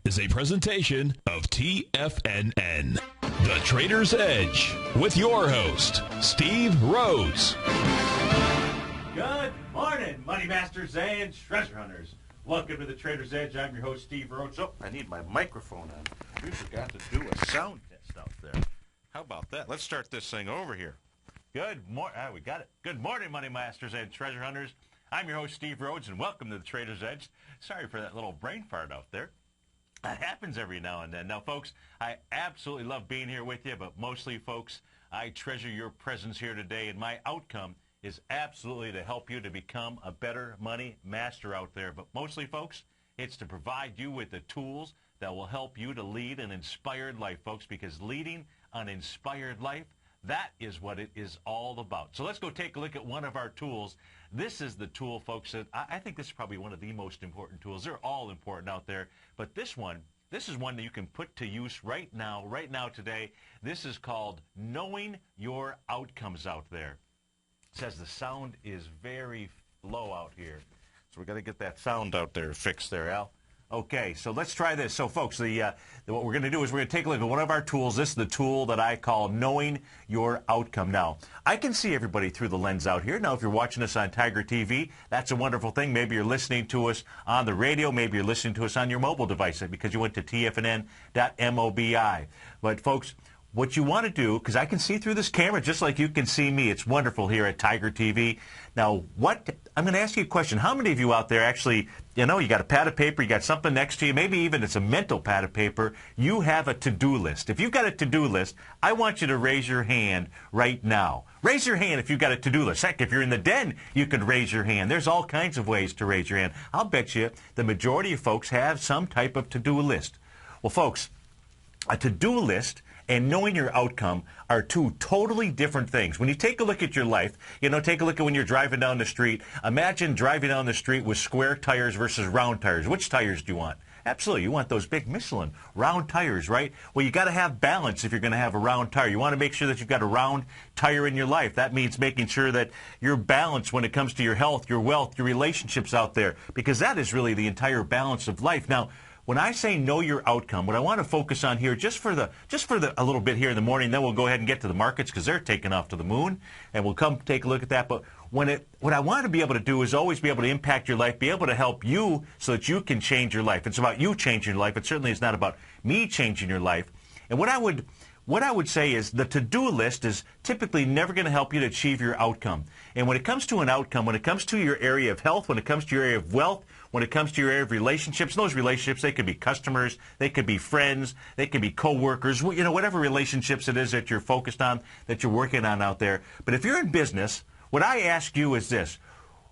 is a presentation of TFNN. The Trader's Edge with your host, Steve Rhodes. Good morning, Money Masters and Treasure Hunters. Welcome to the Trader's Edge. I'm your host, Steve Rhodes. Oh, I need my microphone on. We forgot to do a sound test out there. How about that? Let's start this thing over here. Good morning. We got it. Good morning, Money Masters and Treasure Hunters. I'm your host, Steve Rhodes, and welcome to the Trader's Edge. Sorry for that little brain fart out there. It happens every now and then. Now, folks, I absolutely love being here with you, but mostly, folks, I treasure your presence here today, and my outcome is absolutely to help you to become a better money master out there. But mostly, folks, it's to provide you with the tools that will help you to lead an inspired life, folks, because leading an inspired life, that is what it is all about. So let's go take a look at one of our tools. This is the tool, folks, that I think this is probably one of the most important tools. They're all important out there, but this is one that you can put to use right now today. This is called Knowing Your Outcomes out there. It says the sound is very low out here, so we got to get that sound out there fixed there, Al. Okay, so let's try this. So, folks, what we're going to do is we're going to take a look at one of our tools. This is the tool that I call Knowing Your Outcome. Now, I can see everybody through the lens out here. Now, if you're watching us on TigerTV, that's a wonderful thing. Maybe you're listening to us on the radio. Maybe you're listening to us on your mobile device because you went to tfnn.mobi. But, folks, what you want to do, because I can see through this camera just like you can see me. It's wonderful here at Tiger TV. Now, I'm going to ask you a question. How many of you out there actually, you got a pad of paper, you got something next to you, maybe even it's a mental pad of paper, you have a to-do list. If you've got a to-do list, I want you to raise your hand right now. Raise your hand if you've got a to-do list. Heck, if you're in the den, you could raise your hand. There's all kinds of ways to raise your hand. I'll bet you the majority of folks have some type of to-do list. Well, folks, a to-do list and knowing your outcome are two totally different things. When you take a look at your life, take a look at when you're driving down the street. Imagine driving down the street with square tires versus round tires. Which tires do you want? Absolutely, you want those big Michelin round tires, right? Well, you got to have balance if you're going to have a round tire. You want to make sure that you've got a round tire in your life. That means making sure that you're balanced when it comes to your health, your wealth, your relationships out there, because that is really the entire balance of life. Now, when I say know your outcome, what I want to focus on here, just for a little bit here in the morning, then we'll go ahead and get to the markets because they're taking off to the moon, and we'll come take a look at that. But what I want to be able to do is always be able to impact your life, be able to help you so that you can change your life. It's about you changing your life. It certainly is not about me changing your life. And what I would say is the to-do list is typically never going to help you to achieve your outcome. And when it comes to an outcome, when it comes to your area of health, when it comes to your area of wealth, when it comes to your area of relationships, those relationships, they could be customers, they could be friends, they could be co-workers, whatever relationships it is that you're focused on, that you're working on out there. But if you're in business, what I ask you is this.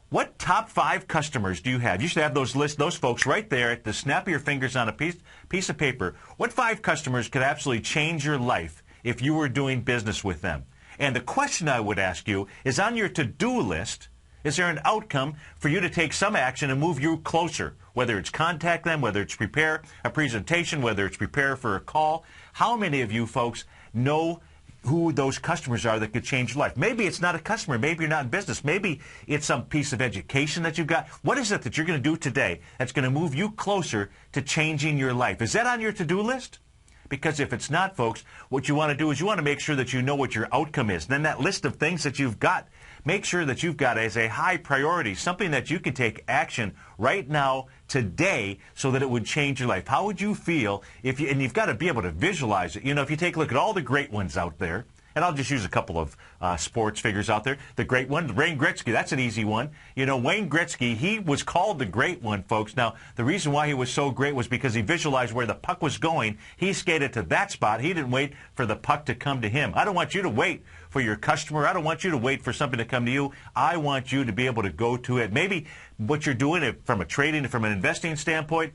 What top 5 customers do you have? You should have those folks right there at the snap of your fingers on a piece of paper. What 5 customers could absolutely change your life if you were doing business with them? And the question I would ask you is, on your to-do list, is there an outcome for you to take some action and move you closer? Whether it's contact them, whether it's prepare a presentation, whether it's prepare for a call. How many of you folks know who those customers are that could change your life? Maybe it's not a customer. Maybe you're not in business. Maybe it's some piece of education that you've got. What is it that you're going to do today that's going to move you closer to changing your life? Is that on your to-do list? Because if it's not, folks, what you want to do is you want to make sure that you know what your outcome is. And then that list of things that you've got, make sure that you've got as a high priority, something that you can take action right now, today, so that it would change your life. How would you feel if and you've got to be able to visualize it. If you take a look at all the great ones out there, and I'll just use a couple of sports figures out there. The great one, Wayne Gretzky, that's an easy one. Wayne Gretzky, he was called the great one, folks. Now, the reason why he was so great was because he visualized where the puck was going. He skated to that spot. He didn't wait for the puck to come to him. I don't want you to wait for your customer. I don't want you to wait for something to come to you. I want you to be able to go to it. Maybe what you're doing from a trading, from an investing standpoint,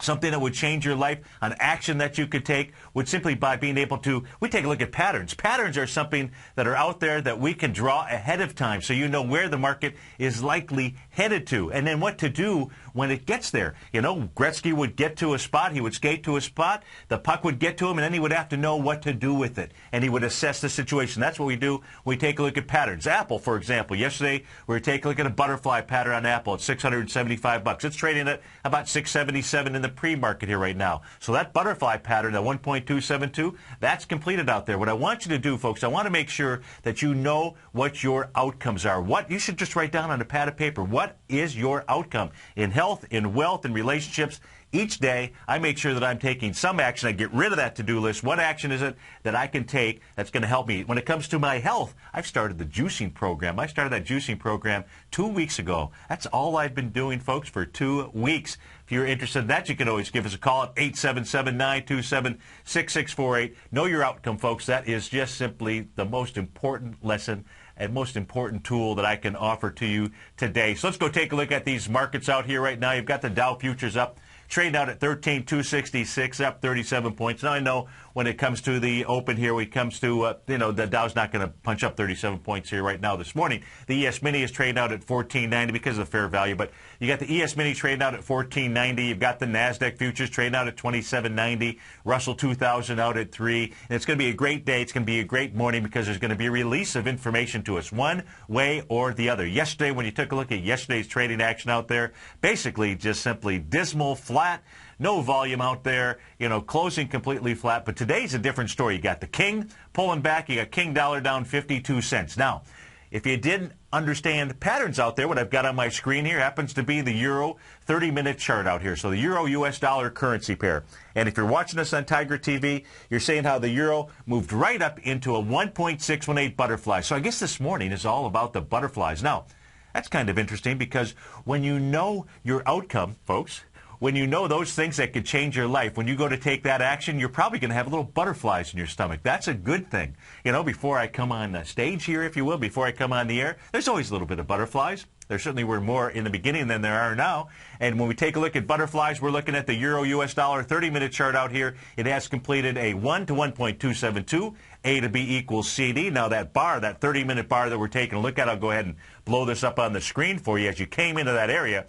something that would change your life, an action that you could take, would simply by being able to, we take a look at patterns. Patterns are something that are out there that we can draw ahead of time so you know where the market is likely headed to and then what to do when it gets there. Gretzky would get to a spot, he would skate to a spot, the puck would get to him, and then he would have to know what to do with it. And he would assess the situation. That's what we do when we take a look at patterns. Apple, for example. Yesterday, we were taking a look at a butterfly pattern on Apple at $675. It's trading at about $677 in the the pre-market here right now. So that butterfly pattern, that 1.272, that's completed out there. What I want you to do, folks, I want to make sure that you know what your outcomes are. What you should just write down on a pad of paper. What is your outcome in health, in wealth, in relationships? Each day, I make sure that I'm taking some action. I get rid of that to-do list. What action is it that I can take that's going to help me? When it comes to my health, I've started the juicing program. I started that juicing program 2 weeks ago. That's all I've been doing, folks, for 2 weeks. If you're interested in that, you can always give us a call at 877-927-6648. Know your outcome, folks. That is just simply the most important lesson and most important tool that I can offer to you today. So let's go take a look at these markets out here right now. You've got the Dow futures up, trading out at 13,266, up 37 points. Now, I know when it comes to the open here, when it comes to, the Dow's not going to punch up 37 points here right now this morning. The ES Mini is trading out at 1490 because of the fair value. But you got the ES Mini trading out at 1490. You've got the NASDAQ futures trading out at 2790. Russell 2000 out at 3. And it's going to be a great day. It's going to be a great morning because there's going to be a release of information to us one way or the other. Yesterday, when you took a look at yesterday's trading action out there, basically just simply dismal, flat, no volume out there, closing completely flat. But today's a different story. You got the King pulling back. You got King dollar down 52 cents. Now, if you didn't understand patterns out there, what I've got on my screen here happens to be the Euro 30-minute chart out here. So the Euro-US dollar currency pair. And if you're watching us on TigerTV, you're seeing how the Euro moved right up into a 1.618 butterfly. So I guess this morning is all about the butterflies. Now, that's kind of interesting because when you know your outcome, folks, when you know those things that could change your life, when you go to take that action, you're probably going to have little butterflies in your stomach. That's a good thing. Before I come on the stage here, if you will, before I come on the air, there's always a little bit of butterflies. There certainly were more in the beginning than there are now. And when we take a look at butterflies, we're looking at the Euro-US dollar 30-minute chart out here. It has completed a 1 to 1.272. A to B equals CD. Now that bar, that 30-minute bar that we're taking a look at, I'll go ahead and blow this up on the screen for you as you came into that area.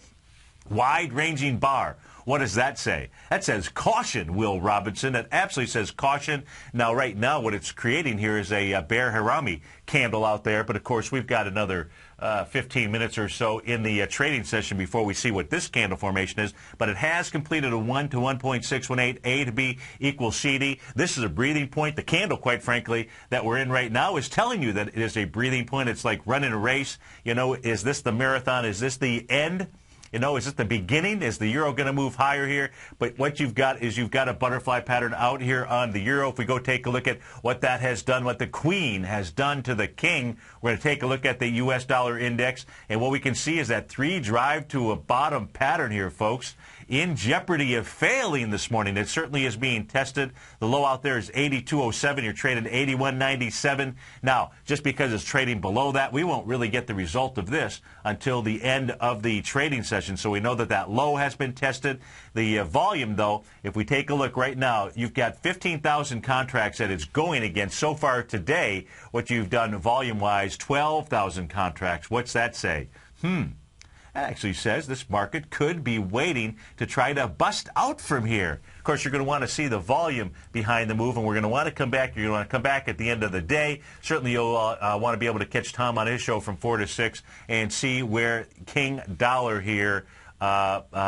Wide-ranging bar. What does that say? That says caution, Will Robinson. That absolutely says caution. Now, right now, what it's creating here is a bear harami candle out there. But, of course, we've got another 15 minutes or so in the trading session before we see what this candle formation is. But it has completed a 1 to 1.618, A to B equals CD. This is a breathing point. The candle, quite frankly, that we're in right now is telling you that it is a breathing point. It's like running a race. Is this the marathon? Is this the end? Is this the beginning? Is the Euro going to move higher here? But what you've got is you've got a butterfly pattern out here on the Euro. If we go take a look at what that has done, what the Queen has done to the King, we're going to take a look at the U.S. dollar index. And what we can see is that 3 drive to a bottom pattern here, folks, in jeopardy of failing this morning. It certainly is being tested. The low out there is 82.07. You're trading 81.97. Now, just because it's trading below that, we won't really get the result of this until the end of the trading session. So we know that that low has been tested. The volume, though, if we take a look right now, you've got 15,000 contracts that it's going against. So far today, what you've done volume-wise, 12,000 contracts. What's that say? That actually says this market could be waiting to try to bust out from here. Of course, you're going to want to see the volume behind the move, and we're going to want to come back. You're going to want to come back at the end of the day. Certainly, you'll want to be able to catch Tom on his show from 4 to 6 and see where King Dollar here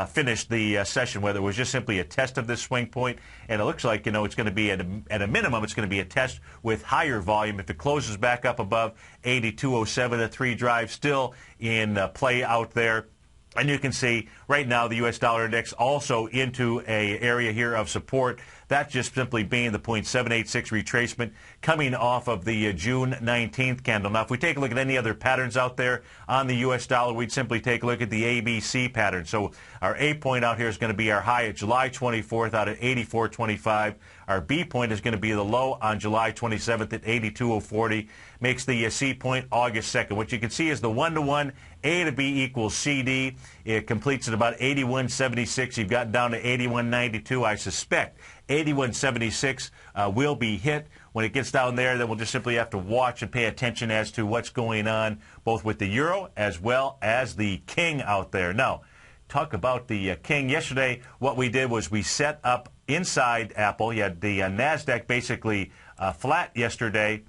finished the session, whether it was just simply a test of this swing point. And it looks like, it's going to be at a minimum, it's going to be a test with higher volume. If it closes back up above 82.07, a 3 drive still in play out there. And you can see right now the U.S. dollar index also into a area here of support. That just simply being the 0.786 retracement coming off of the June 19th candle. Now, if we take a look at any other patterns out there on the U.S. dollar, we'd simply take a look at the ABC pattern. So our A point out here is going to be our high at July 24th out at 84.25. Our B point is going to be the low on July 27th at 82.040. Makes the C point August 2nd. What you can see is the 1-to-1 A to B equals CD. It completes at about 81.76. You've gotten down to 81.92. I suspect 81.76 will be hit. When it gets down there, then we'll just simply have to watch and pay attention as to what's going on, both with the Euro as well as the King out there. Now, talk about the King. Yesterday, what we did was we set up inside Apple. You had the NASDAQ basically flat yesterday.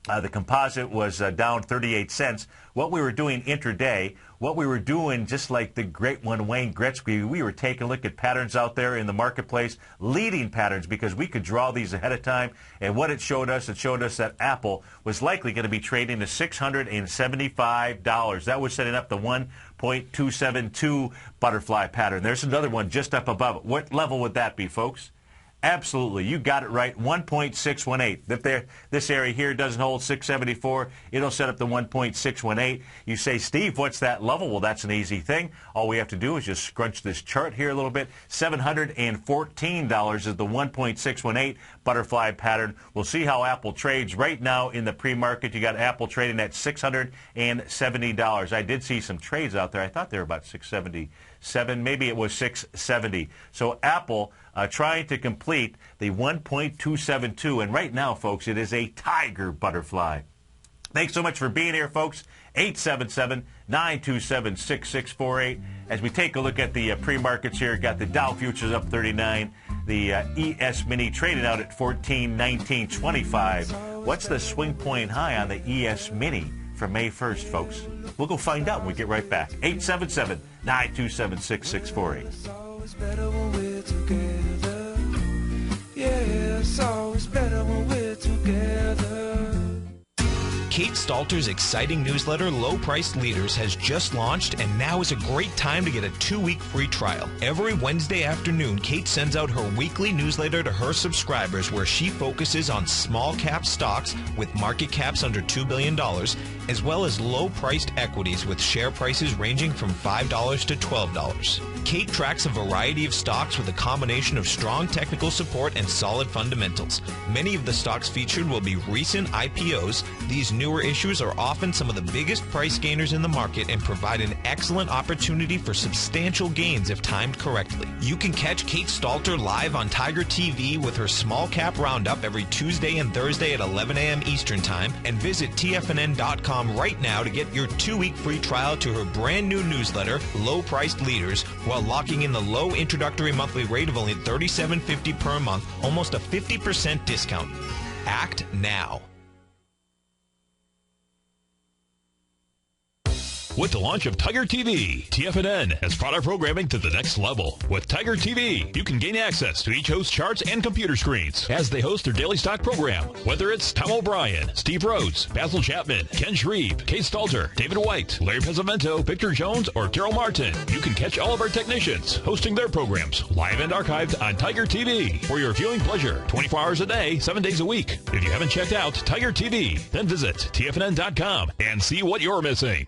The composite was down 38 cents. What we were doing intraday, what we were doing, just like the great one, Wayne Gretzky, we were taking a look at patterns out there in the marketplace, leading patterns, because we could draw these ahead of time. And what it showed us that Apple was likely going to be trading to $675. That was setting up the 1.272 butterfly pattern. There's another one just up above it. What level would that be, folks? Absolutely. You got it right. 1.618. If this area here doesn't hold 674, it'll set up the 1.618. You say, Steve, what's that level? Well, that's an easy thing. All we have to do is just scrunch this chart here a little bit. $714 is the 1.618 butterfly pattern. We'll see how Apple trades. Right now in the pre-market, you got Apple trading at $670. I did see some trades out there. I thought they were about $677. Maybe it was $670. So Apple trying to complete the 1.272. And right now, folks, it is a tiger butterfly. Thanks so much for being here, folks. 877-927-6648. As we take a look at the pre-markets here, got the Dow futures up 39. The ES Mini trading out at 1419.25. What's the swing point high on the ES Mini for May 1st, folks? We'll go find out when we get right back. 877-927-6648. It's better when we're together. Yeah, it's always better when we're together. Kate Stalter's exciting newsletter, Low Priced Leaders, has just launched, and now is a great time to get a 2-week free trial. Every Wednesday afternoon, Kate sends out her weekly newsletter to her subscribers where she focuses on small cap stocks with market caps under $2 billion, as well as low-priced equities with share prices ranging from $5 to $12. Kate tracks a variety of stocks with a combination of strong technical support and solid fundamentals. Many of the stocks featured will be recent IPOs. These newer issues are often some of the biggest price gainers in the market and provide an excellent opportunity for substantial gains if timed correctly. You can catch Kate Stalter live on TigerTV with her small cap roundup every Tuesday and Thursday at 11 a.m. Eastern Time, and visit TFNN.com right now to get your 2-week free trial to her brand new newsletter, Low Priced Leaders, while locking in the low introductory monthly rate of only $37.50 per month, almost a 50% discount. Act now. With the launch of Tiger TV, TFNN has brought our programming to the next level. With Tiger TV, you can gain access to each host's charts and computer screens as they host their daily stock program. Whether it's Tom O'Brien, Steve Rhodes, Basil Chapman, Ken Shreve, Kate Stalter, David White, Larry Pesavento, Victor Jones, or Daryl Martin, you can catch all of our technicians hosting their programs live and archived on Tiger TV for your viewing pleasure 24 hours a day, 7 days a week. If you haven't checked out Tiger TV, then visit TFNN.com and see what you're missing.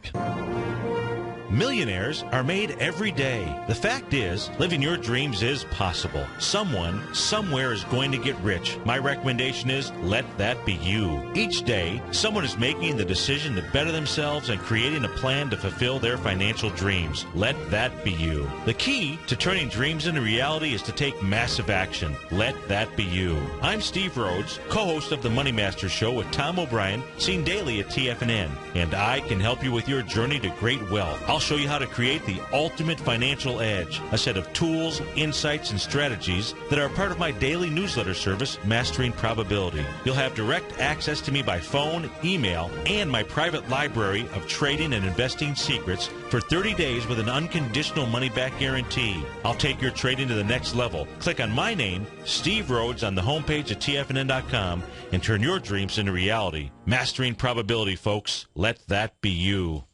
Millionaires are made every day. The fact is, living your dreams is possible. Someone, somewhere is going to get rich. My recommendation is, let that be you. Each day, someone is making the decision to better themselves and creating a plan to fulfill their financial dreams. Let that be you. The key to turning dreams into reality is to take massive action. Let that be you. I'm Steve Rhodes, co-host of the Money Master Show with Tom O'Brien, seen daily at TFNN, and I can help you with your journey to great wealth. I'll show you how to create the ultimate financial edge, a set of tools, insights, and strategies that are part of my daily newsletter service, Mastering Probability. You'll have direct access to me by phone, email, and my private library of trading and investing secrets for 30 days with an unconditional money-back guarantee. I'll take your trading to the next level. Click on my name, Steve Rhodes, on the homepage at TFNN.com and turn your dreams into reality. Mastering Probability, folks. Let that be you.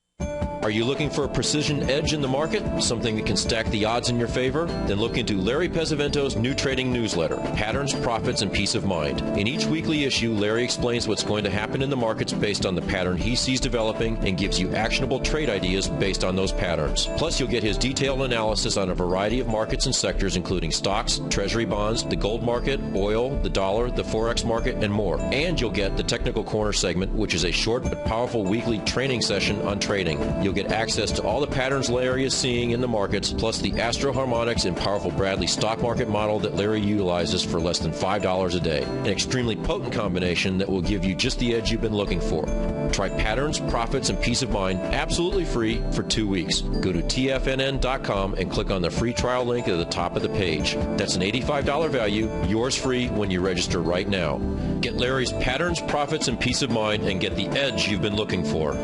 Are you looking for a precision edge in the market? Something that can stack the odds in your favor? Then look into Larry Pesavento's new trading newsletter, Patterns, Profits, and Peace of Mind. In each weekly issue, Larry explains what's going to happen in the markets based on the pattern he sees developing and gives you actionable trade ideas based on those patterns. Plus, you'll get his detailed analysis on a variety of markets and sectors, including stocks, treasury bonds, the gold market, oil, the dollar, the forex market, and more. And you'll get the Technical Corner segment, which is a short but powerful weekly training session on trading. You'll you'll get access to all the patterns Larry is seeing in the markets, plus the Astro Harmonics and powerful Bradley stock market model that Larry utilizes for less than $5 a day. An extremely potent combination that will give you just the edge you've been looking for. Try patterns, profits, and peace of mind absolutely free for 2 weeks. Go to tfnn.com and click on the free trial link at the top of the page. That's an $85 value, yours free when you register right now. Get Larry's patterns, profits, and peace of mind and get the edge you've been looking for.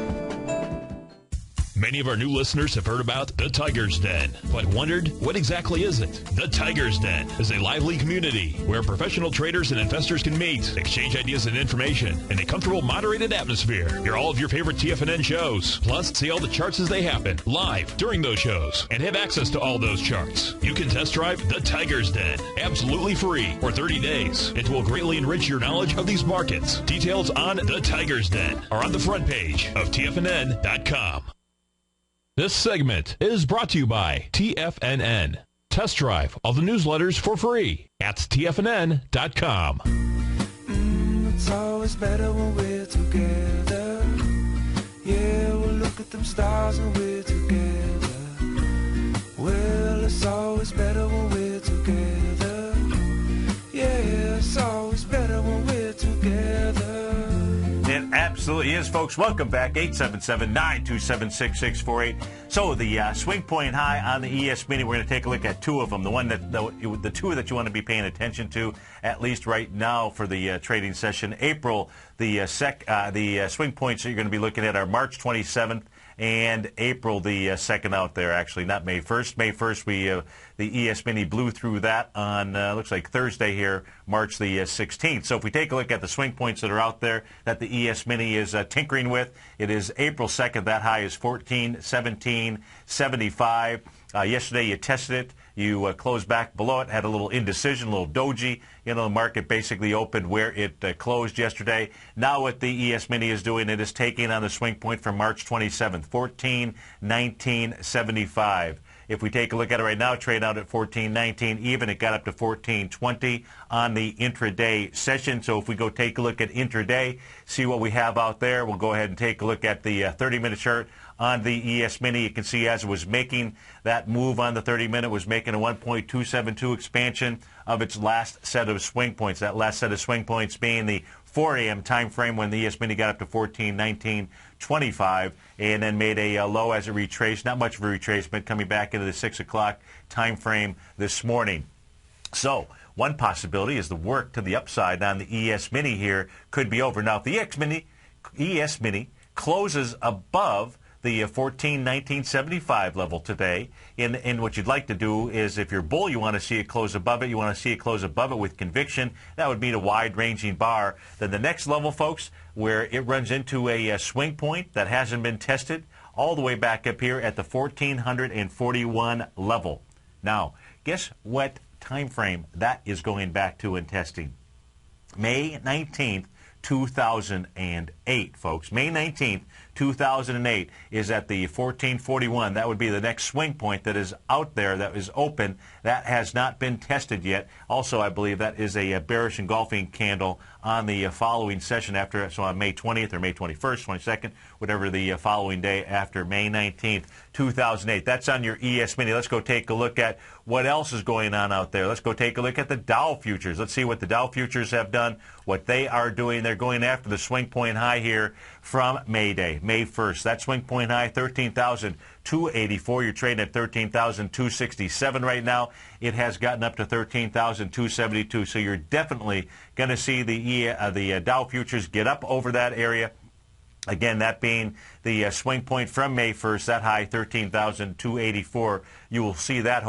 Many of our new listeners have heard about the Tiger's Den, but wondered, what exactly is it? The Tiger's Den is a lively community where professional traders and investors can meet, exchange ideas and information in a comfortable, moderated atmosphere. Hear all of your favorite TFNN shows, plus see all the charts as they happen live during those shows, and have access to all those charts. You can test drive the Tiger's Den absolutely free for 30 days. It will greatly enrich your knowledge of these markets. Details on the Tiger's Den are on the front page of TFNN.com. This segment is brought to you by TFNN. Test drive all the newsletters for free at TFNN.com. It's always better when we're together. Yeah, we'll look at them stars when we're together. Well, it's always better when we're together. Yeah, it's always better when we're together. It absolutely is, folks. Welcome back. 877-927-6648. So the swing point high on the ES Mini, we're going to take a look at two of them. The one that the two that you want to be paying attention to, at least right now for the trading session. April, the swing points that you're going to be looking at are March 27th. And April the 2nd out there, actually, not May 1st. May 1st, the ES Mini blew through that on, looks like Thursday here, March the 16th. So if we take a look at the swing points that are out there that the ES Mini is tinkering with, it is April 2nd. That high is 14.1775. Yesterday you tested it. You closed back below it, had a little indecision, a little doji. You know, the market basically opened where it closed yesterday. Now what the ES Mini is doing, it is taking on the swing point from March 27th, 14.1975. If we take a look at it right now, trade out at 14.19 even. It got up to 14.20 on the intraday session. So if we go take a look at intraday, see what we have out there, we'll go ahead and take a look at the 30-minute chart on the ES Mini. You can see as it was making that move on the 30-minute, was making a 1.272 expansion of its last set of swing points. That last set of swing points being the 4 a.m. time frame when the ES Mini got up to 14.1925 and then made a low as it retraced. Not much of a retracement, coming back into the 6 o'clock time frame this morning. So one possibility is the work to the upside on the ES Mini here could be over. Now, if the ES Mini closes above the 14.1975 level today, and what you'd like to do is, if you're bull, you want to see it close above it. You want to see it close above it with conviction. That would mean a wide-ranging bar. Then the next level, folks, where it runs into a swing point that hasn't been tested, all the way back up here at the 1441 level. Now, guess what time frame that is going back to in testing? May 19th, 2008, folks. May 19th, 2008 is at the 1441. That would be the next swing point that is out there, that is open. That has not been tested yet. Also, I believe that is a bearish engulfing candle on the following session after, so on May 20th or May 21st, 22nd, whatever the following day after May 19th, 2008. That's on your ES Mini. Let's go take a look at what else is going on out there. Let's go take a look at the Dow futures. Let's see what the Dow futures have done, what they are doing. They're going after the swing point high here from May Day, May 1st. That swing point high, 13,284. You're trading at 13,267 right now. It has gotten up to 13,272. So you're definitely going to see the Dow futures get up over that area. Again, that being the swing point from May 1st, that high 13,284. You will see that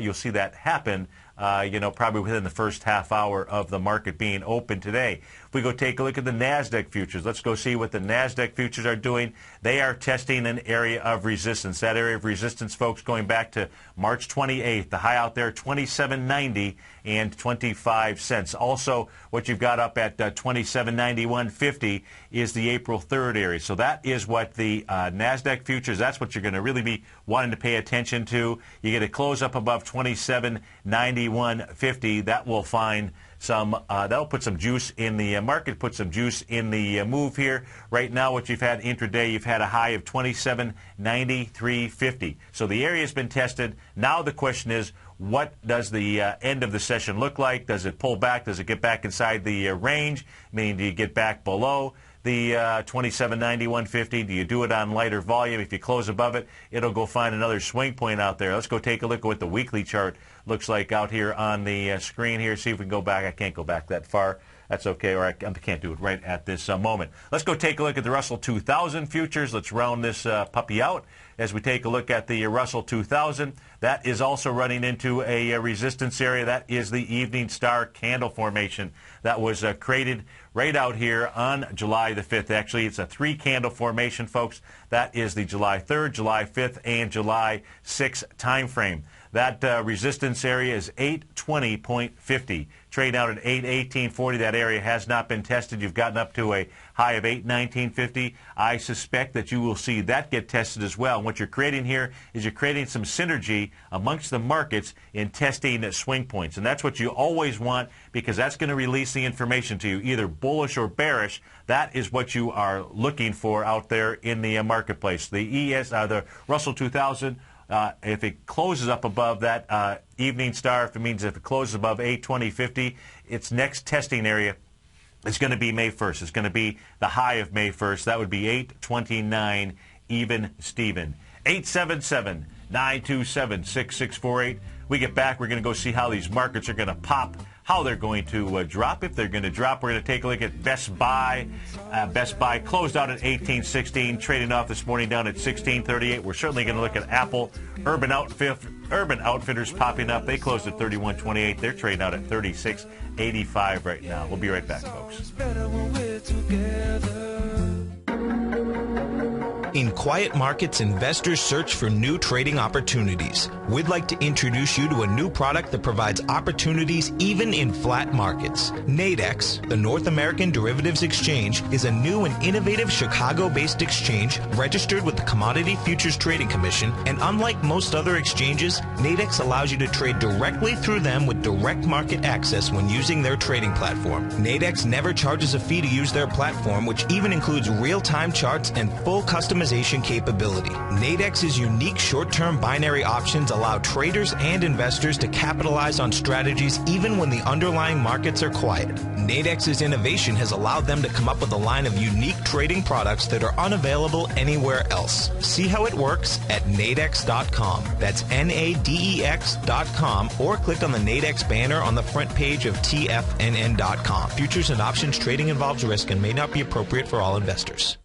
you'll see that happen. Probably within the first half hour of the market being open today. If we go take a look at the NASDAQ futures, let's go see what the NASDAQ futures are doing. They are testing an area of resistance. That area of resistance, folks, going back to March 28th. The high out there, 2790, Also, what you've got up at 27.91.50 is the April 3rd area. So that is what the NASDAQ futures, that's what you're going to really be wanting to pay attention to. You get a close up above 27.91.50. That will find some, that'll put some juice in the market, put some juice in the move here. Right now, what you've had intraday, you've had a high of 27.93.50. So the area has been tested. Now the question is, what does the end of the session look like? Does it pull back? Does it get back inside the range? Meaning, do you get back below the 27.91.50? Do you do it on lighter volume? If you close above it, it'll go find another swing point out there. Let's go take a look at what the weekly chart looks like out here on the screen here. See if we can go back. I can't go back that far. That's okay, or I can't do it right at this moment. Let's go take a look at the Russell 2000 futures. Let's round this puppy out as we take a look at the Russell 2000. That is also running into a resistance area. That is the evening star candle formation that was created right out here on July the 5th. Actually, it's a 3-candle formation, folks. That is the July 3rd, July 5th, and July 6th time frame. That resistance area is 820.50. Trade out at 818.40. That area has not been tested. You've gotten up to a high of 819.50. I suspect that you will see that get tested as well. And what you're creating here is you're creating some synergy amongst the markets in testing swing points. And that's what you always want, because that's going to release the information to you, either bullish or bearish. That is what you are looking for out there in the marketplace. The Russell 2000. If it closes up above that evening star, if it closes above 820.50, its next testing area is going to be May 1st. It's going to be the high of May 1st. That would be 829 even Steven. 877-927-6648. We get back, we're going to go see how these markets are going to pop, how they're going to drop. If they're going to drop, we're going to take a look at Best Buy. Best Buy closed out at 18.16, trading off this morning down at 16.38. We're certainly going to look at Apple. Urban Outfitters popping up. They closed at 31.28. They're trading out at 36.85 right now. We'll be right back, folks. In quiet markets, investors search for new trading opportunities. We'd like to introduce you to a new product that provides opportunities even in flat markets. Nadex, the North American Derivatives Exchange, is a new and innovative Chicago-based exchange registered with the Commodity Futures Trading Commission, and unlike most other exchanges, Nadex allows you to trade directly through them with direct market access when using their trading platform. Nadex never charges a fee to use their platform, which even includes real-time charts and full customization capability. Nadex's unique short-term binary options allow traders and investors to capitalize on strategies even when the underlying markets are quiet. Nadex's innovation has allowed them to come up with a line of unique trading products that are unavailable anywhere else. See how it works at nadex.com. That's NADEX.com, or click on the Nadex banner on the front page of TFNN.com. Futures and options trading involves risk and may not be appropriate for all investors.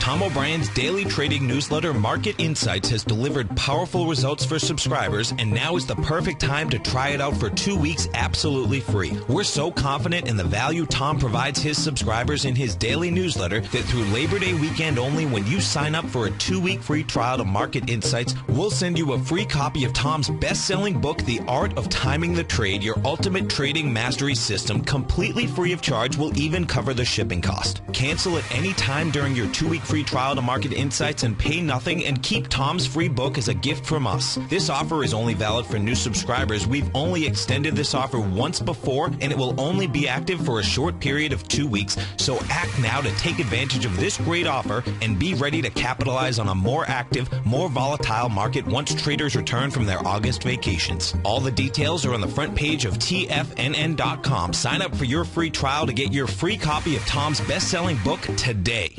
Tom O'Brien's daily trading newsletter, Market Insights, has delivered powerful results for subscribers, and now is the perfect time to try it out for 2 weeks absolutely free. We're so confident in the value Tom provides his subscribers in his daily newsletter that through Labor Day weekend only, when you sign up for a 2-week free trial to Market Insights, we'll send you a free copy of Tom's best-selling book, The Art of Timing the Trade, Your Ultimate Trading Mastery System, completely free of charge. We'll even cover the shipping cost. Cancel at any time during your 2-week free trial to Market Insights and pay nothing, and keep Tom's free book as a gift from us. This offer is only valid for new subscribers. We've only extended this offer once before, and it will only be active for a short period of 2 weeks. So act now to take advantage of this great offer and be ready to capitalize on a more active, more volatile market once traders return from their August vacations. All the details are on the front page of TFNN.com. Sign up for your free trial to get your free copy of Tom's best-selling book today.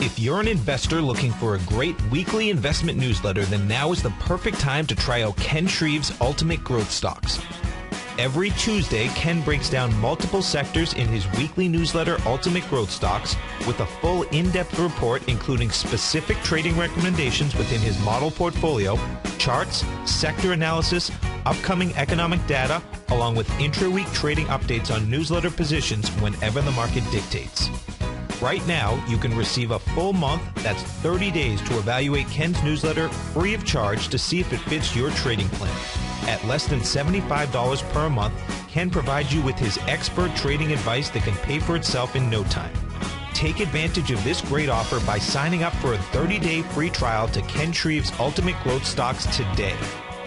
If you're an investor looking for a great weekly investment newsletter, then now is the perfect time to try out Ken Shreve's Ultimate Growth Stocks. Every Tuesday, Ken breaks down multiple sectors in his weekly newsletter, Ultimate Growth Stocks, with a full in-depth report including specific trading recommendations within his model portfolio, charts, sector analysis, upcoming economic data, along with intra-week trading updates on newsletter positions whenever the market dictates. Right now, you can receive a full month, that's 30 days, to evaluate Ken's newsletter free of charge to see if it fits your trading plan. At less than $75 per month, Ken provides you with his expert trading advice that can pay for itself in no time. Take advantage of this great offer by signing up for a 30-day free trial to Ken Shreve's Ultimate Growth Stocks today.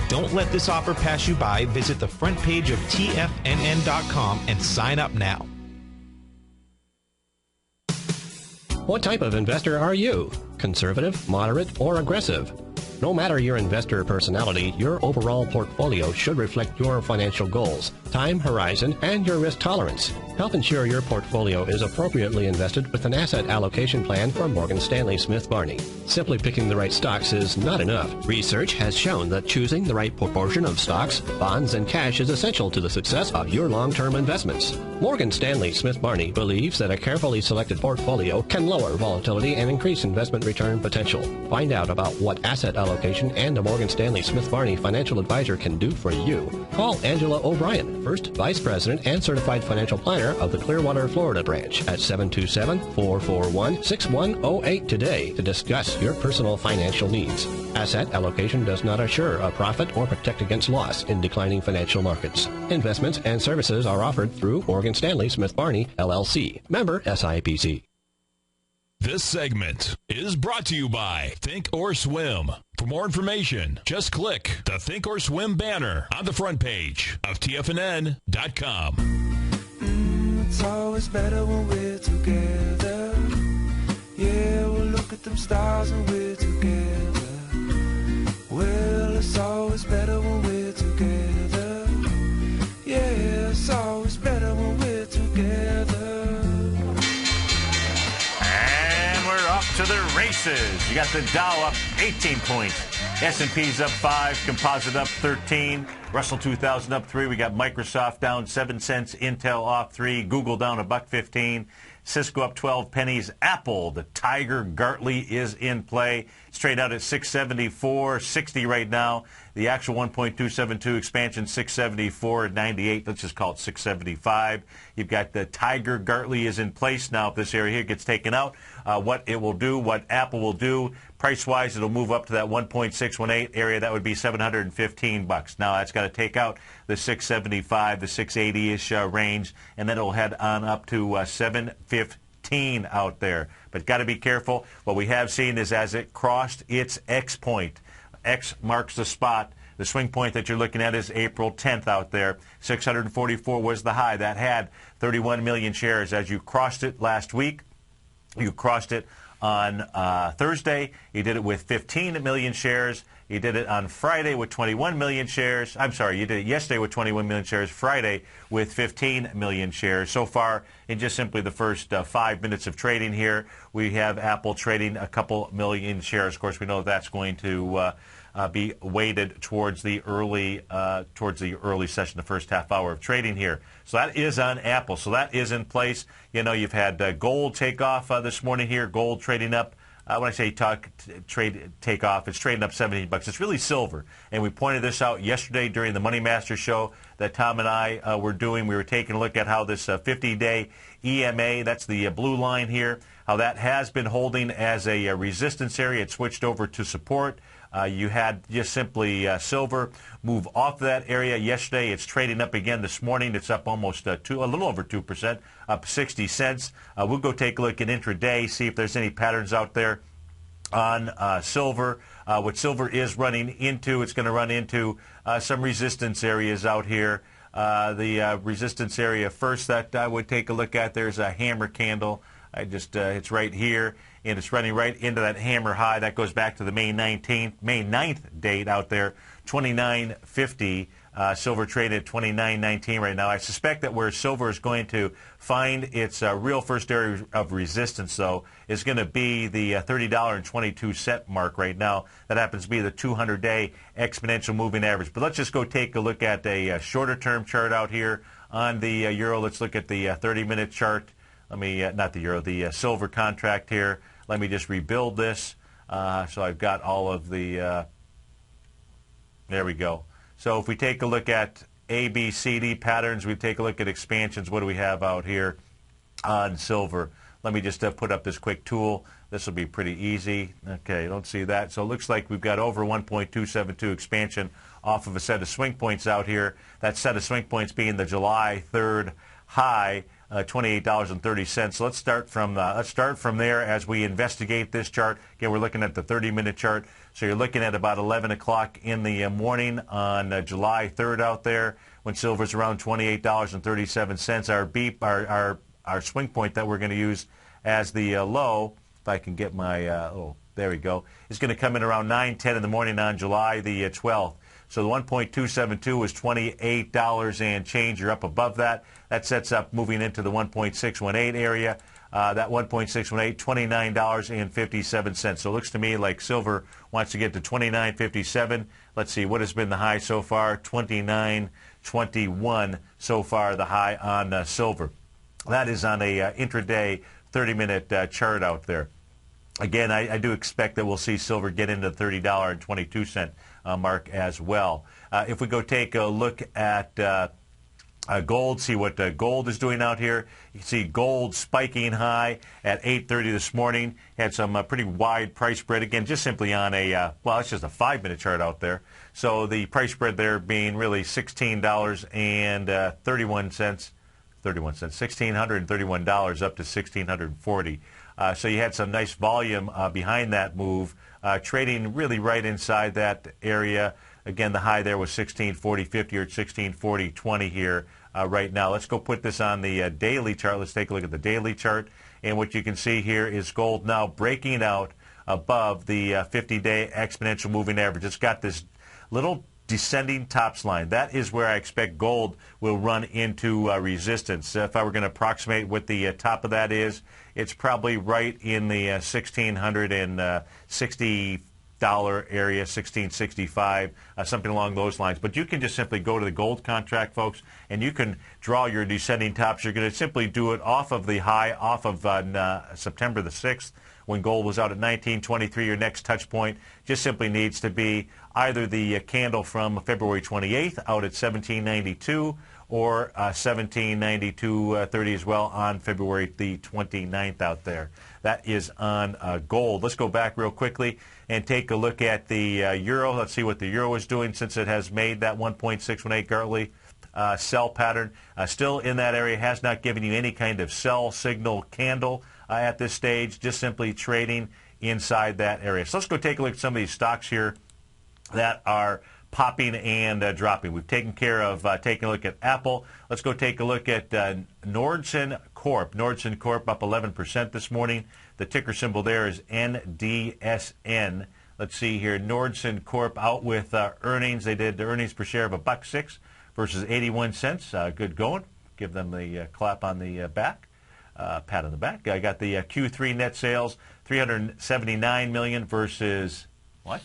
Don't let this offer pass you by. Visit the front page of TFNN.com and sign up now. What type of investor are you? Conservative, moderate, or aggressive? No matter your investor personality, your overall portfolio should reflect your financial goals, time horizon, and your risk tolerance. Help ensure your portfolio is appropriately invested with an asset allocation plan from Morgan Stanley Smith Barney. Simply picking the right stocks is not enough. Research has shown that choosing the right proportion of stocks, bonds, and cash is essential to the success of your long-term investments. Morgan Stanley Smith Barney believes that a carefully selected portfolio can lower volatility and increase investment return potential. Find out about what asset allocation and a Morgan Stanley Smith Barney financial advisor can do for you. Call Angela O'Brien, First Vice President and Certified Financial Planner of the Clearwater, Florida branch at 727-441-6108 today to discuss your personal financial needs. Asset allocation does not assure a profit or protect against loss in declining financial markets. Investments and services are offered through Morgan Stanley Smith Barney, LLC. Member SIPC. This segment is brought to you by Think or Swim. For more information, just click the Think or Swim banner on the front page of TFNN.com. It's always better when we're together. Yeah, we'll look at them stars when we're together. Well, it's always better when we're together. Yeah, it's always better when we're together. And we're off to the races. You got the Dow up 18 points. S&P's up 5, Composite up 13, Russell 2000 up 3. We got Microsoft down 7 cents, Intel off 3, Google down $1.15, Cisco up 12 pennies. Apple, the Tiger Gartley is in play. It's traded out at 674.60 right now. The actual 1.272 expansion 674.98. Let's just call it 675. You've got the Tiger Gartley is in place now. If this area here gets taken out, what it will do, what Apple will do, price-wise, it'll move up to that 1.618 area. That would be $715. Now that's got to take out the 675, the 680-ish range, and then it'll head on up to 715 out there. But got to be careful. What we have seen is as it crossed its X point, X marks the spot. The swing point that you're looking at is April 10th out there. 644 was the high. That had 31 million shares. As you crossed it last week, you crossed it on Thursday. You did it with 15 million shares. You did it on Friday with 21 million shares. I'm sorry, you did it yesterday with 21 million shares, Friday with 15 million shares. So far, in just simply the first 5 minutes of trading here, we have Apple trading a couple million shares. Of course, we know that's going to be weighted towards the early session, the first half hour of trading here. So that is on Apple. So that is in place. You know, you've had gold take off this morning here. Gold trading up. When I say take off, it's trading up $17. It's really silver. And we pointed this out yesterday during the Money Master show that Tom and I were doing. We were taking a look at how this 50-day EMA, that's the blue line here, how that has been holding as a resistance area. It switched over to support. You had just simply silver move off that area yesterday. It's trading up again this morning. It's up almost a little over 2%, up 60 cents. We'll go take a look at intraday, see if there's any patterns out there on silver. What silver is running into, it's going to run into some resistance areas out here. The resistance area first that I would take a look at, there's a hammer candle. It's right here, and it's running right into that hammer high. That goes back to the May 9th date out there, 29.50. Silver traded at 29.19 right now. I suspect that where silver is going to find its real first area of resistance, though, is going to be the $30.22 mark right now. That happens to be the 200-day exponential moving average. But let's just go take a look at a shorter-term chart out here on the euro. Let's look at the 30-minute chart. Let me, not the euro, the silver contract here. Let me just rebuild this. So I've got all of the, there we go. So if we take a look at A, B, C, D patterns, we take a look at expansions. What do we have out here on silver? Let me just put up this quick tool. This will be pretty easy. Okay, don't see that. So it looks like we've got over 1.272 expansion off of a set of swing points out here. That set of swing points being the July 3rd high, $28.30. So let's start from there as we investigate this chart. Again, we're looking at the 30-minute chart. So you're looking at about 11 o'clock in the morning on July 3rd out there when silver's around $28.37. Our swing point that we're going to use as the low, if I can get my, there we go, is going to come in around 9:10 in the morning on July the 12th. So the 1.272 is $28 and change. You're up above that. That sets up moving into the 1.618 area. That 1.618, $29.57. So it looks to me like silver wants to get to $29.57. Let's see, what has been the high so far? $29.21 so far, the high on silver. That is on a intraday 30-minute chart out there. Again, I do expect that we'll see silver get into the $30.22 mark as well. If we go take a look at gold, see what gold is doing out here. You can see gold spiking high at 8:30 this morning. Had some pretty wide price spread. Again, just simply on a, well, it's just a 5-minute chart out there. So the price spread there being really $16.31. $1,631 up to $1,640. So you had some nice volume behind that move, trading really right inside that area. Again, the high there was 1640.50 or 1640.20 here right now. Let's go put this on the daily chart. Let's take a look at the daily chart. And what you can see here is gold now breaking out above the 50-day exponential moving average. It's got this little descending tops line. That is where I expect gold will run into resistance. If I were going to approximate what the top of that is, it's probably right in the $1,660 area, $1,665, something along those lines. But you can just simply go to the gold contract, folks, and you can draw your descending tops. You're going to simply do it off of the high, off of September the 6th, when gold was out at 1923. Your next touch point just simply needs to be either the candle from February 28th out at 1792 or 1792.30 as well on February the 29th out there. That is on gold. Let's go back real quickly and take a look at the euro. Let's see what the euro is doing since it has made that 1.618 Gartley sell pattern. Still in that area, has not given you any kind of sell signal candle at this stage, just simply trading inside that area. So let's go take a look at some of these stocks here that are popping and dropping. We've taken care of taking a look at Apple. Let's go take a look at Nordson Corp. Nordson Corp up 11% this morning. The ticker symbol there is NDSN. Let's see here. Nordson Corp out with earnings. They did earnings per share of $1.06 versus 81 cents. Good going. Give them the clap on the back. Pat on the back. I got the Q3 net sales, $379 million versus what?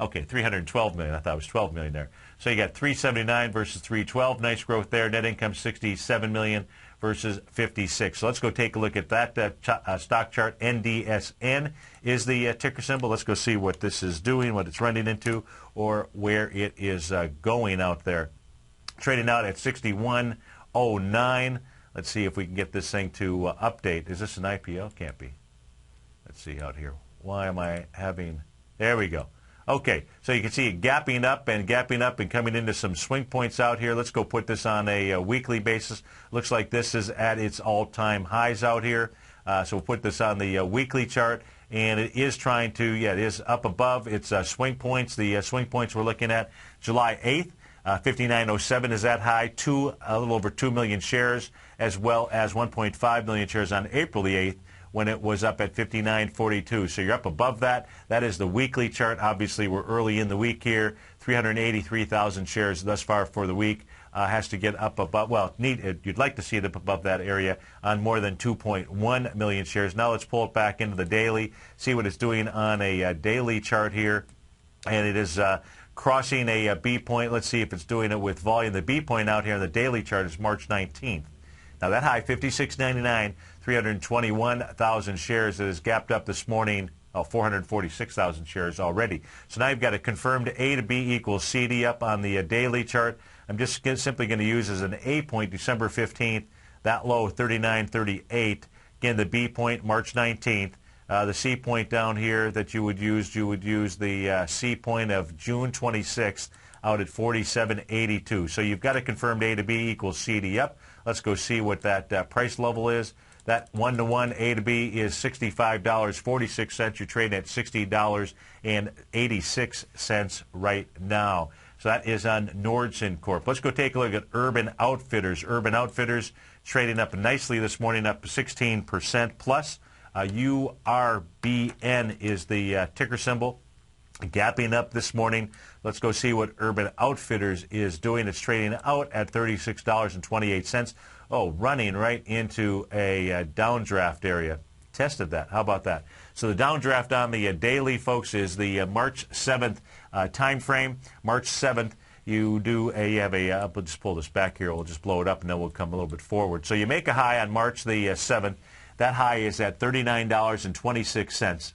Okay, $312 million. I thought it was $12 million there. So you got $379 versus $312. Nice growth there. Net income $67 million versus $56. So let's go take a look at that stock chart. NDSN is the ticker symbol. Let's go see what this is doing, what it's running into, or where it is going out there. Trading out at 61.09. Let's see if we can get this thing to update. Is this an IPO? Can't be. Let's see out here. Why am I having... There we go. Okay, so you can see it gapping up and coming into some swing points out here. Let's go put this on a weekly basis. Looks like this is at its all-time highs out here. So we'll put this on the weekly chart. And it is trying to, it is up above its swing points. The swing points we're looking at July 8th. 59.07 is that high, a little over 2 million shares, as well as 1.5 million shares on April the 8th when it was up at 59.42. So you're up above that. That is the weekly chart. Obviously, we're early in the week here. 383,000 shares thus far for the week. Has to get up above, well, you'd like to see it up above that area on more than 2.1 million shares. Now let's pull it back into the daily, see what it's doing on a daily chart here. And it is crossing a B point. Let's see if it's doing it with volume. The B point out here on the daily chart is March 19th. Now that high, 56.99, 321,000 shares that has gapped up this morning, 446,000 shares already. So now you've got a confirmed A to B equals CD up on the daily chart. I'm just simply going to use as an A point December 15th, that low 39.38, Again, the B point, March 19th. The C point down here that you would use the C point of June 26th out at 47.82. So you've got a confirmed A to B equals C to Yep. Let's go see what that price level is. That 1-to-1 A to B is $65.46. You're trading at $60.86 right now. So that is on Nordson Corp. Let's go take a look at Urban Outfitters. Urban Outfitters trading up nicely this morning, up 16% plus. URBN is the ticker symbol. Gapping up this morning. Let's go see what Urban Outfitters is doing. It's trading out at $36.28. Oh, running right into a downdraft area. Tested that. How about that? So the downdraft on the daily, folks, is the March 7th time frame. March 7th, you have a, we'll just pull this back here. We'll just blow it up, and then we'll come a little bit forward. So you make a high on March the 7th. That high is at $39.26.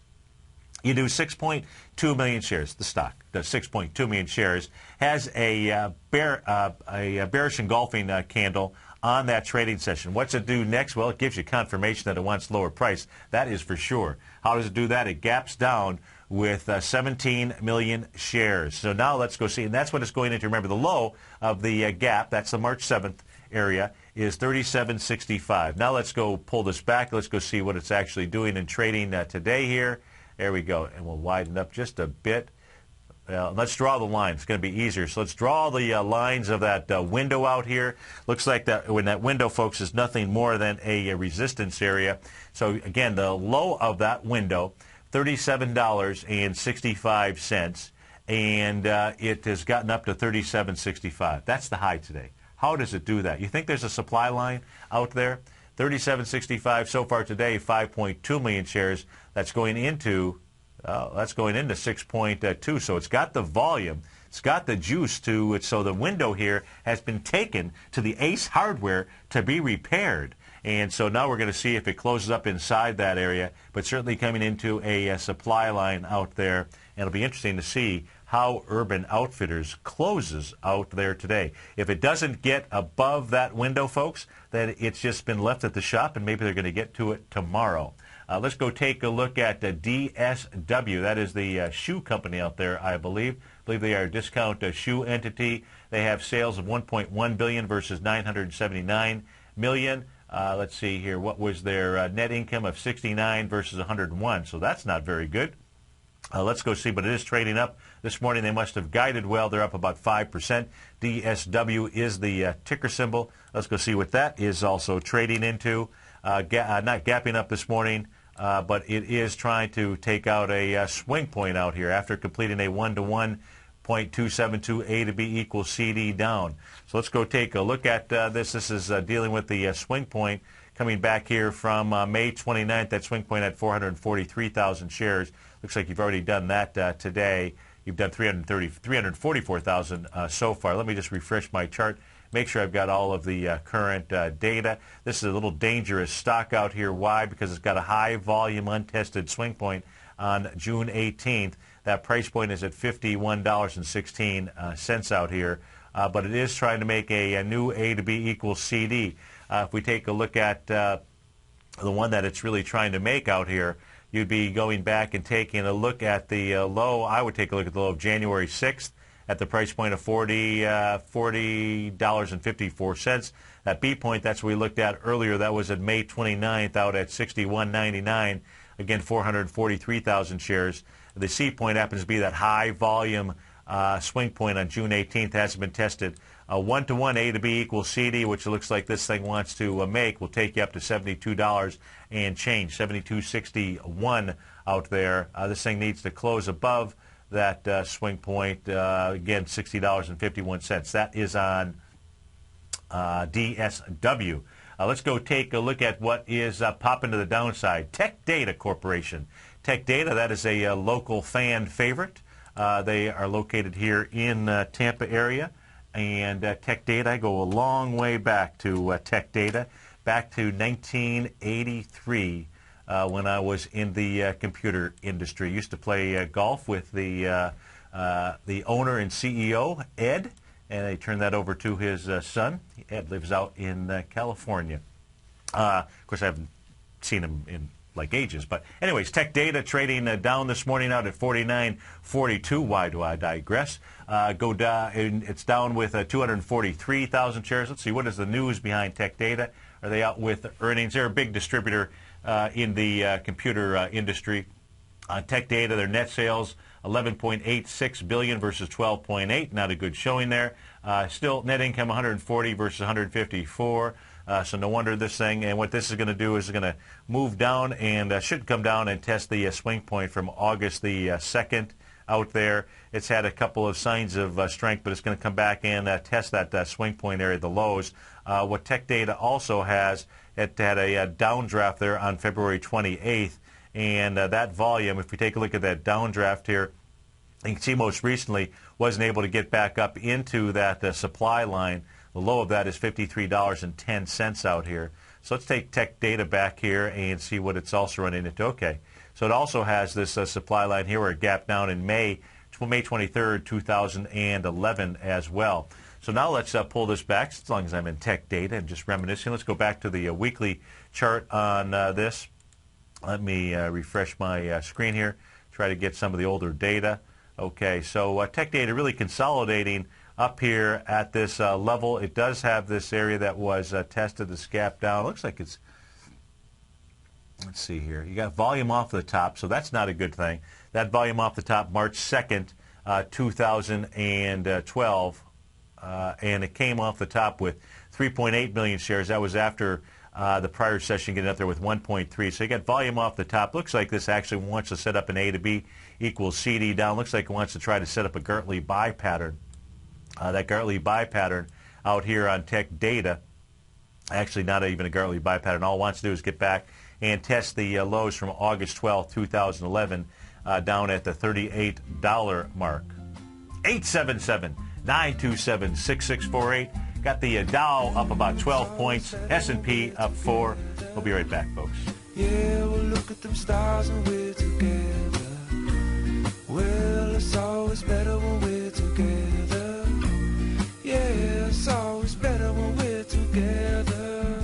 You do 6.2 million shares. The stock does 6.2 million shares. Has a bearish engulfing candle on that trading session. What's it do next? Well, it gives you confirmation that it wants lower price. That is for sure. How does it do that? It gaps down with 17 million shares. So now let's go see, and that's what it's going into. Remember, the low of the gap, that's the March 7th area, is 37.65. Now let's go pull this back. Let's go see what it's actually doing in trading today here. There we go, and we'll widen up just a bit. Let's draw the line. It's going to be easier. So let's draw the lines of that window out here. Looks like that when that window, folks, is nothing more than a resistance area. So again, the low of that window, $37.65, and it has gotten up to $37.65. That's the high today. How does it do that? You think there's a supply line out there? $37.65 so far today, 5.2 million shares. That's going into 6.2. So it's got the volume, it's got the juice to it. So the window here has been taken to the Ace Hardware to be repaired. And so now we're going to see if it closes up inside that area, but certainly coming into a supply line out there. And it'll be interesting to see how Urban Outfitters closes out there today. If it doesn't get above that window, folks, then it's just been left at the shop, and maybe they're going to get to it tomorrow. Let's go take a look at DSW. That is the shoe company out there, I believe. They are a discount shoe entity. They have sales of $1.1 billion versus $979 million. Let's see here. What was their net income of $69 versus $101? So that's not very good. Let's go see, but it is trading up this morning. They must have guided well. They're up about 5%. DSW is the ticker symbol. Let's go see what that is also trading into. Not gapping up this morning, but it is trying to take out a swing point out here after completing a 1-to-1 0.272 A to B equals CD down. So let's go take a look at this. This is dealing with the swing point coming back here from May 29th. That swing point at 443,000 shares. Looks like you've already done that today. You've done 344,000 so far. Let me just refresh my chart. Make sure I've got all of the current data. This is a little dangerous stock out here. Why? Because it's got a high volume untested swing point on June 18th. That price point is at $51.16 out here. But it is trying to make a new A to B equals CD. If we take a look at the one that it's really trying to make out here, you'd be going back and taking a look at the low. I would take a look at the low of January 6th at the price point of $40.54. That B point, that's what we looked at earlier. That was at May 29th out at $61.99. Again, 443,000 shares. The C point happens to be that high volume swing point on June 18th. Hasn't been tested. 1-to-1 A to B equals CD, which it looks like this thing wants to make, will take you up to $72 and change, $72.61 out there. This thing needs to close above that swing point, again, $60.51. That is on DSW. Let's go take a look at what is popping to the downside. Tech Data Corporation. Tech Data, that is a local fan favorite. They are located here in Tampa area. And Tech Data, I go a long way back to Tech Data, back to 1983 when I was in the computer industry. Used to play golf with the owner and CEO, Ed, and they turned that over to his son. Ed lives out in California. Of course, I haven't seen them in like ages. But anyways, Tech Data trading down this morning out at 49.42. Why do I digress? Go down. It's down with 243,000 shares. Let's see, what is the news behind Tech Data? Are they out with earnings? They're a big distributor in the computer industry. Tech Data, their net sales, $11.86 billion versus $12.8. Not a good showing there. Still, net income 140 versus 154. So no wonder this thing, and what this is going to do is going to move down and should come down and test the swing point from August the 2nd out there. It's had a couple of signs of strength, but it's going to come back and test that swing point area, the lows. What Tech Data also has, it had a downdraft there on February 28th, and that volume, if we take a look at that downdraft here, you can see most recently wasn't able to get back up into that supply line. The low of that is $53.10 out here. So let's take Tech Data back here and see what it's also running into. Okay, so it also has this supply line here where it gapped down in May 23rd, 2011 as well. So now let's pull this back, as long as I'm in Tech Data and just reminiscing. Let's go back to the weekly chart on this. Let me refresh my screen here, try to get some of the older data. Okay, so Tech Data really consolidating up here at this level. It does have this area that was tested, this gap down. Looks like it's, let's see here. You got volume off the top, so that's not a good thing. That volume off the top, March 2nd, 2012, and it came off the top with 3.8 million shares. That was after the prior session getting up there with 1.3. So you got volume off the top. Looks like this actually wants to set up an A to B equals CD down. Looks like it wants to try to set up a Gartley buy pattern. That Gartley buy pattern out here on Tech Data, actually not even a Gartley buy pattern. All it wants to do is get back and test the lows from August 12th, 2011, down at the $38 mark. 877-927-6648. Got the Dow up about 12 points, S&P up 4. We'll be right back, folks. Yeah, we'll look at them stars and we're together. Well, it's always better when we're together. Yeah, it's always better when we're together.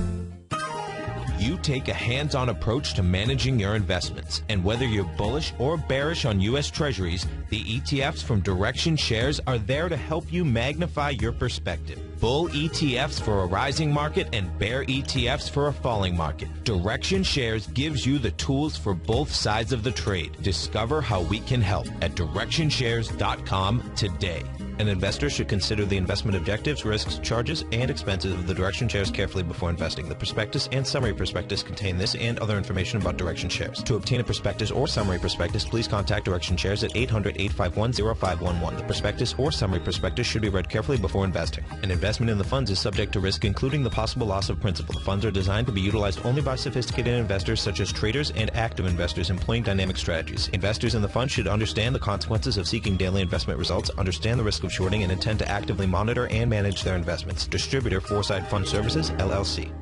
You take a hands-on approach to managing your investments, and whether you're bullish or bearish on U.S. Treasuries, the ETFs from Direction Shares are there to help you magnify your perspective. Bull ETFs for a rising market and bear ETFs for a falling market. Direction Shares gives you the tools for both sides of the trade. Discover how we can help at DirectionShares.com today. An investor should consider the investment objectives, risks, charges, and expenses of the Direction Shares carefully before investing. The prospectus and summary prospectus contain this and other information about Direction Shares. To obtain a prospectus or summary prospectus, please contact Direction Shares at 800-851-0511. The prospectus or summary prospectus should be read carefully before investing. An investment in the funds is subject to risk, including the possible loss of principal. The funds are designed to be utilized only by sophisticated investors such as traders and active investors employing dynamic strategies. Investors in the fund should understand the consequences of seeking daily investment results, understand the risk of shorting, and intend to actively monitor and manage their investments. Distributor Foresight Fund Services, LLC.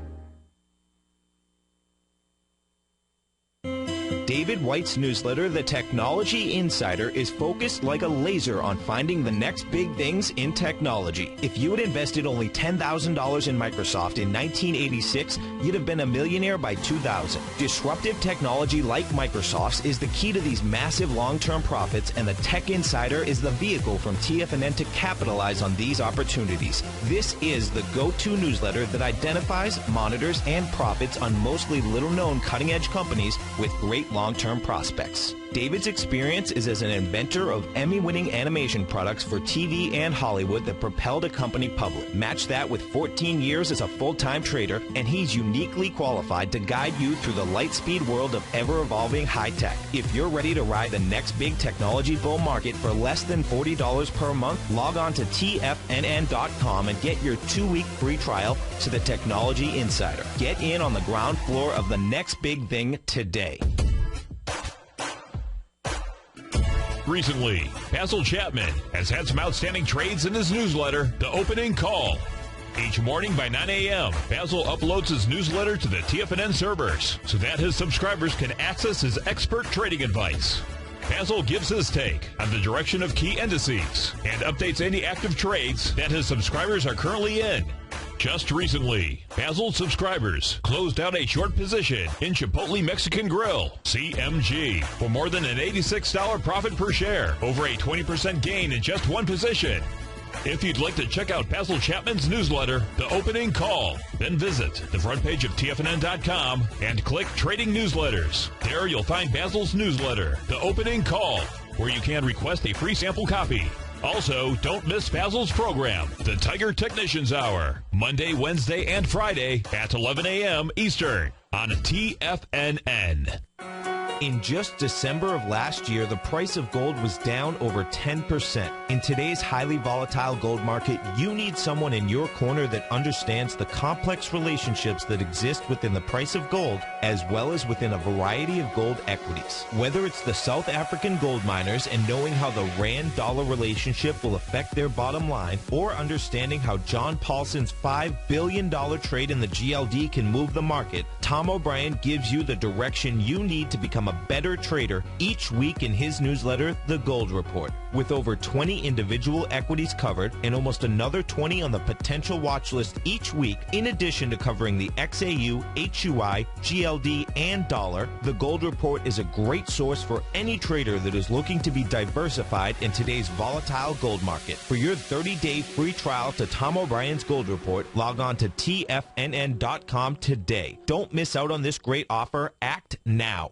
David White's newsletter, The Technology Insider, is focused like a laser on finding the next big things in technology. If you had invested only $10,000 in Microsoft in 1986, you'd have been a millionaire by 2000. Disruptive technology like Microsoft's is the key to these massive long-term profits, and the Tech Insider is the vehicle from TFNN to capitalize on these opportunities. This is the go-to newsletter that identifies, monitors, and profits on mostly little-known cutting-edge companies with great long-term prospects. David's experience is as an inventor of Emmy-winning animation products for TV and Hollywood that propelled a company public. Match that with 14 years as a full-time trader, and he's uniquely qualified to guide you through the light-speed world of ever-evolving high-tech. If you're ready to ride the next big technology bull market for less than $40 per month, log on to TFNN.com and get your 2-week free trial to the Technology Insider. Get in on the ground floor of the next big thing today. Recently, Basil Chapman has had some outstanding trades in his newsletter, The Opening Call. Each morning by 9 a.m., Basil uploads his newsletter to the TFNN servers so that his subscribers can access his expert trading advice. Basil gives his take on the direction of key indices and updates any active trades that his subscribers are currently in. Just recently, Basil subscribers closed out a short position in Chipotle Mexican Grill, CMG, for more than an $86 profit per share, over a 20% gain in just one position. If you'd like to check out Basil Chapman's newsletter, The Opening Call, then visit the front page of TFNN.com and click Trading Newsletters. There you'll find Basil's newsletter, The Opening Call, where you can request a free sample copy. Also, don't miss Basil's program, The Tiger Technicians Hour, Monday, Wednesday, and Friday at 11 a.m. Eastern on TFNN. In just December of last year, the price of gold was down over 10%. In today's highly volatile gold market, you need someone in your corner that understands the complex relationships that exist within the price of gold, as well as within a variety of gold equities. Whether it's the South African gold miners and knowing how the Rand-dollar relationship will affect their bottom line, or understanding how John Paulson's $5 billion trade in the GLD can move the market, Tom O'Brien gives you the direction you need to become a better trader each week in his newsletter, The Gold Report. With over 20 individual equities covered and almost another 20 on the potential watch list each week, in addition to covering the XAU, HUI, GLD, and dollar, The Gold Report is a great source for any trader that is looking to be diversified in today's volatile gold market. For your 30-day free trial to Tom O'Brien's Gold Report, log on to TFNN.com today. Don't miss out on this great offer. Act now.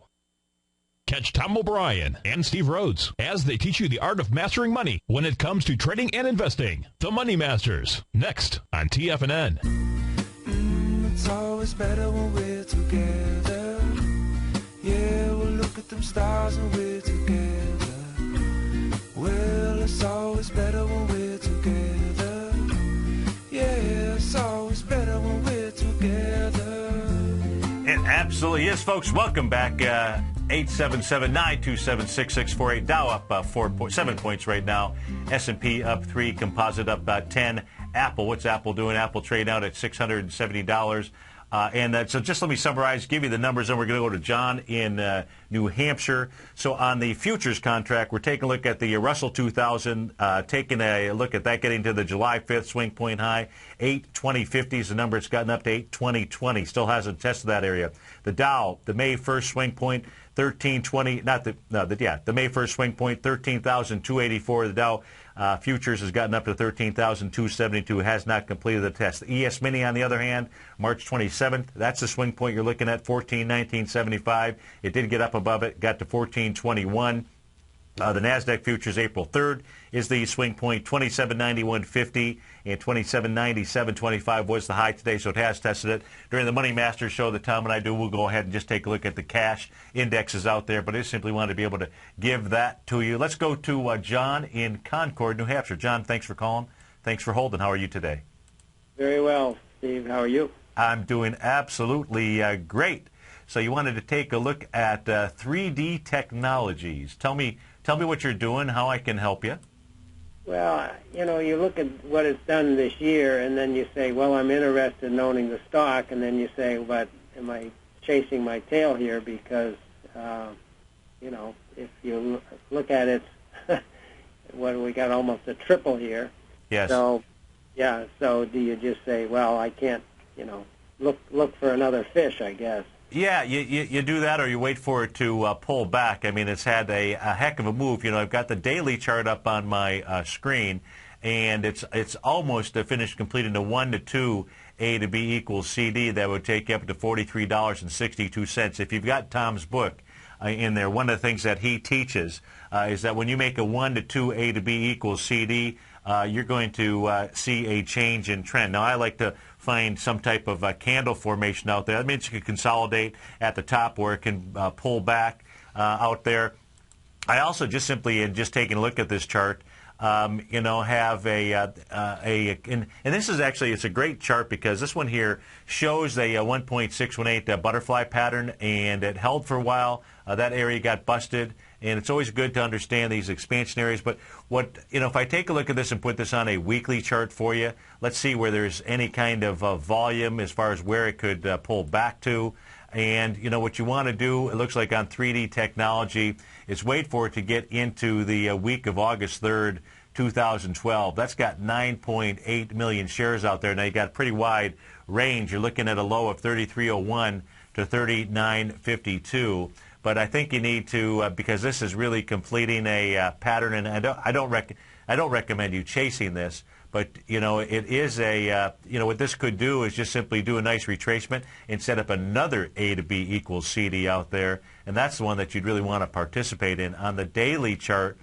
Catch Tom O'Brien and Steve Rhodes as they teach you the art of mastering money when it comes to trading and investing. The Money Masters, next on TFNN. It's always better when we're together. Yeah, we'll look at them stars when we're together. Well, it's always better when we're together. Yeah, it's always better when we're together. It absolutely is, folks. Welcome back. 877-927-6648. Dow up 7 points right now. S&P up 3. Composite up 10. Apple, what's Apple doing? Apple trading out at $670. So just let me summarize, give you the numbers, and we're going to go to John in New Hampshire. So on the futures contract, we're taking a look at the Russell 2000, taking a look at that getting to the July 5th swing point high. 820.50 is the number. It's gotten up to 820.20. Still hasn't tested that area. The Dow, the May 1st swing point, 1320. The May 1st swing point, 13,284. The Dow futures has gotten up to 13,272. Has not completed the test. The ES Mini, on the other hand, March 27th. That's the swing point you're looking at, 1419.75. It did get up above it, got to 1421. The NASDAQ futures, April 3rd, is the swing point, 2791.50, and 2797.25 was the high today, so it has tested it. During the Money Masters show that Tom and I do, we'll go ahead and just take a look at the cash indexes out there, but I simply wanted to be able to give that to you. Let's go to John in Concord, New Hampshire. John, thanks for calling. Thanks for holding. How are you today? Very well, Steve. How are you? I'm doing absolutely great. So you wanted to take a look at 3D Technologies. Tell me what you're doing, how I can help you. Well, you look at what it's done this year, and then you say, well, I'm interested in owning the stock, and then you say, but am I chasing my tail here? Because, if you look at it, we got almost a triple here. Yes. So, so do you just say, well, I can't, look for another fish, I guess? Yeah, you do that, or you wait for it to pull back. I mean, it's had a heck of a move. I've got the daily chart up on my screen, and it's almost finished completing the 1 to 2 A to B equals CD. That would take you up to $43.62. If you've got Tom's book in there, one of the things that he teaches is that when you make a 1 to 2 A to B equals CD, you're going to see a change in trend. Now, I like to find some type of candle formation out there. That means you can consolidate at the top where it can pull back out there. I also just simply, in just taking a look at this chart, have and this is actually, it's a great chart because this one here shows a 1.618 butterfly pattern, and it held for a while. That area got busted. And it's always good to understand these expansion areas. But if I take a look at this and put this on a weekly chart for you, let's see where there's any kind of volume as far as where it could pull back to. And, what you want to do, it looks like on 3D Technology, is wait for it to get into the week of August 3rd, 2012. That's got 9.8 million shares out there. Now, you got a pretty wide range. You're looking at a low of 33.01 to 39.52. But I think you need to, because this is really completing a pattern, and I don't recommend you chasing this. But, you know, it is a, you know, what this could do is just simply do a nice retracement and set up another A to B equals CD out there. And that's the one that you'd really want to participate in. On the daily chart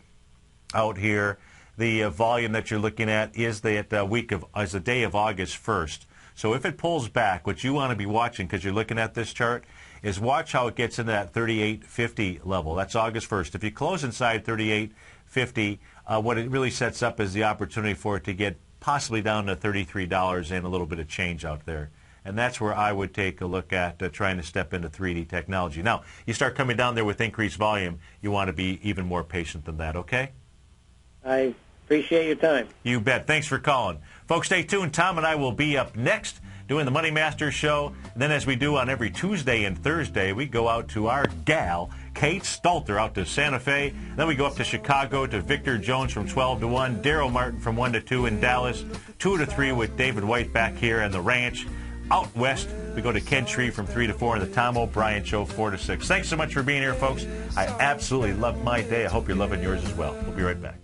out here, the volume that you're looking at is the day of August 1st. So if it pulls back, what you want to be watching, because you're looking at this chart, is watch how it gets into that 38.50 level. That's August 1st. If you close inside 38.50, what it really sets up is the opportunity for it to get possibly down to $33 and a little bit of change out there. And that's where I would take a look at trying to step into 3D technology. Now, you start coming down there with increased volume, you want to be even more patient than that, okay? I appreciate your time. You bet. Thanks for calling. Folks, stay tuned. Tom and I will be up next doing the Money Masters show. And then as we do on every Tuesday and Thursday, we go out to our gal, Kate Stalter, out to Santa Fe. Then we go up to Chicago to Victor Jones from 12 to 1, Daryl Martin from 1 to 2 in Dallas, 2 to 3 with David White back here in the ranch. Out west, we go to Ken Tree from 3 to 4 in the Tom O'Brien Show, 4 to 6. Thanks so much for being here, folks. I absolutely loved my day. I hope you're loving yours as well. We'll be right back.